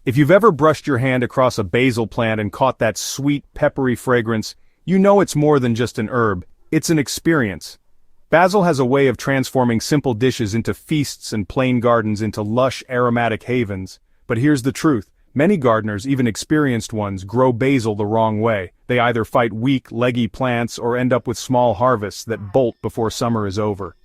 If you've ever brushed your hand across a basil plant and caught that sweet, peppery fragrance, you know it's more than just an herb, it's an experience. Basil has a way of transforming simple dishes into feasts and plain gardens into lush, aromatic havens. But here's the truth. Many gardeners, even experienced ones, grow basil the wrong way. They either fight weak, leggy plants or end up with small harvests that bolt before summer is over.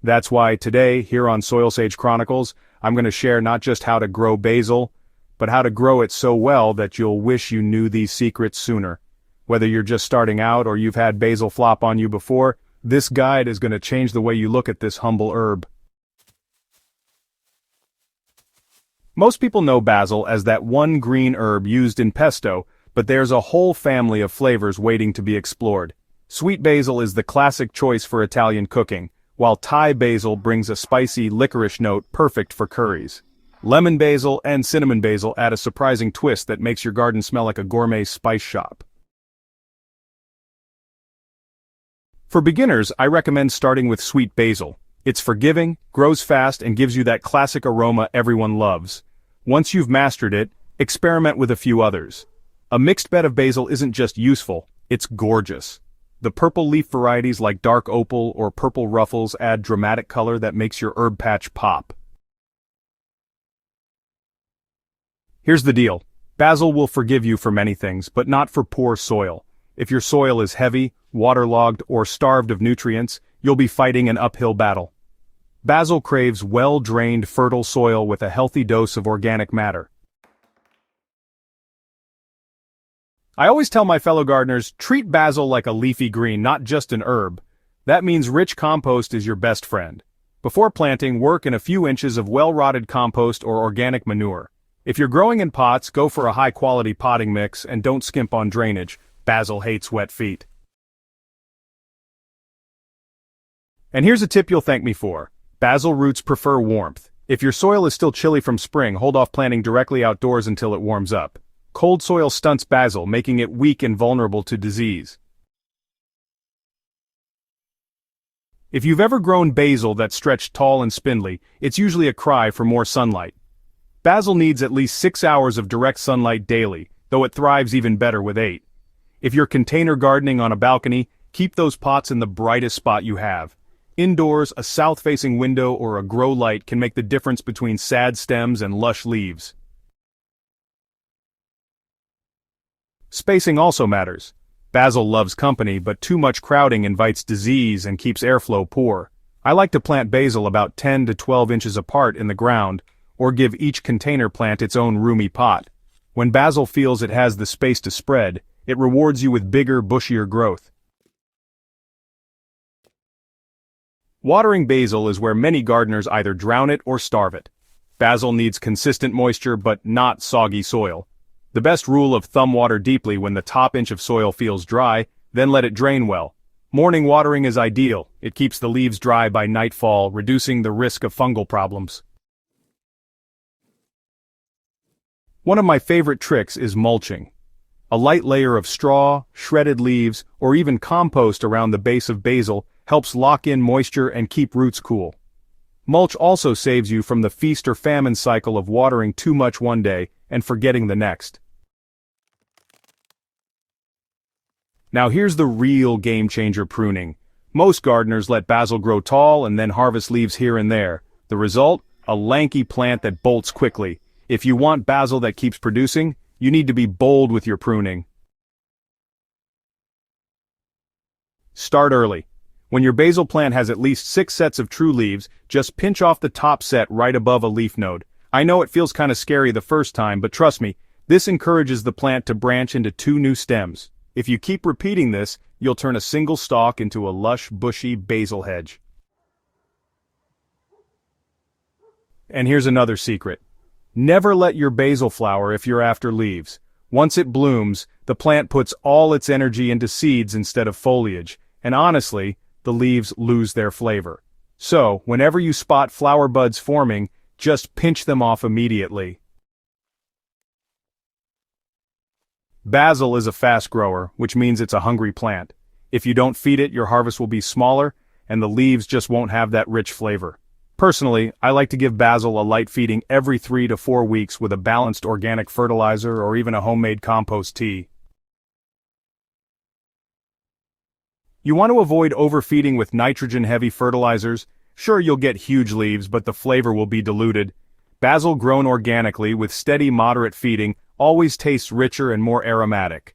That's why today, here on Soilsage Chronicles, I'm going to share not just how to grow basil, but how to grow it so well that you'll wish you knew these secrets sooner. Whether you're just starting out or you've had basil flop on you before, this guide is going to change the way you look at this humble herb. Most people know basil as that one green herb used in pesto, but there's a whole family of flavors waiting to be explored. Sweet basil is the classic choice for Italian cooking, while Thai basil brings a spicy licorice note perfect for curries. Lemon basil and cinnamon basil add a surprising twist that makes your garden smell like a gourmet spice shop. For beginners, I recommend starting with sweet basil. It's forgiving, grows fast, and gives you that classic aroma everyone loves. Once you've mastered it, experiment with a few others. A mixed bed of basil isn't just useful, it's gorgeous. The purple leaf varieties like dark opal or purple ruffles add dramatic color that makes your herb patch pop. Here's the deal. Basil will forgive you for many things, but not for poor soil. If your soil is heavy, waterlogged, or starved of nutrients, you'll be fighting an uphill battle. Basil craves well-drained, fertile soil with a healthy dose of organic matter. I always tell my fellow gardeners, treat basil like a leafy green, not just an herb. That means rich compost is your best friend. Before planting, work in a few inches of well-rotted compost or organic manure. If you're growing in pots, go for a high-quality potting mix and don't skimp on drainage. Basil hates wet feet. And here's a tip you'll thank me for. Basil roots prefer warmth. If your soil is still chilly from spring, hold off planting directly outdoors until it warms up. Cold soil stunts basil, making it weak and vulnerable to disease. If you've ever grown basil that's stretched tall and spindly, it's usually a cry for more sunlight. Basil needs at least 6 hours of direct sunlight daily, though it thrives even better with 8. If you're container gardening on a balcony, keep those pots in the brightest spot you have. Indoors, a south-facing window or a grow light can make the difference between sad stems and lush leaves. Spacing also matters. Basil loves company, but too much crowding invites disease and keeps airflow poor. I like to plant basil about 10 to 12 inches apart in the ground, or give each container plant its own roomy pot. When basil feels it has the space to spread, it rewards you with bigger, bushier growth. Watering basil is where many gardeners either drown it or starve it. Basil needs consistent moisture but not soggy soil. The best rule of thumb: water deeply when the top inch of soil feels dry, then let it drain well. Morning watering is ideal. It keeps the leaves dry by nightfall, reducing the risk of fungal problems. One of my favorite tricks is mulching. A light layer of straw, shredded leaves, or even compost around the base of basil helps lock in moisture and keep roots cool. Mulch also saves you from the feast or famine cycle of watering too much one day and forgetting the next. Now here's the real game-changer: pruning. Most gardeners let basil grow tall and then harvest leaves here and there. The result? A lanky plant that bolts quickly. If you want basil that keeps producing, you need to be bold with your pruning. Start early. When your basil plant has at least 6 sets of true leaves, just pinch off the top set right above a leaf node. I know it feels kind of scary the first time, but trust me, this encourages the plant to branch into 2 new stems. If you keep repeating this, you'll turn a single stalk into a lush, bushy basil hedge. And here's another secret. Never let your basil flower if you're after leaves. Once it blooms, the plant puts all its energy into seeds instead of foliage, and honestly, the leaves lose their flavor. So, whenever you spot flower buds forming, just pinch them off immediately. Basil is a fast grower, which means it's a hungry plant. If you don't feed it, your harvest will be smaller, and the leaves just won't have that rich flavor. Personally, I like to give basil a light feeding every 3 to 4 weeks with a balanced organic fertilizer or even a homemade compost tea. You want to avoid overfeeding with nitrogen-heavy fertilizers. Sure, you'll get huge leaves, but the flavor will be diluted. Basil grown organically with steady moderate feeding always tastes richer and more aromatic.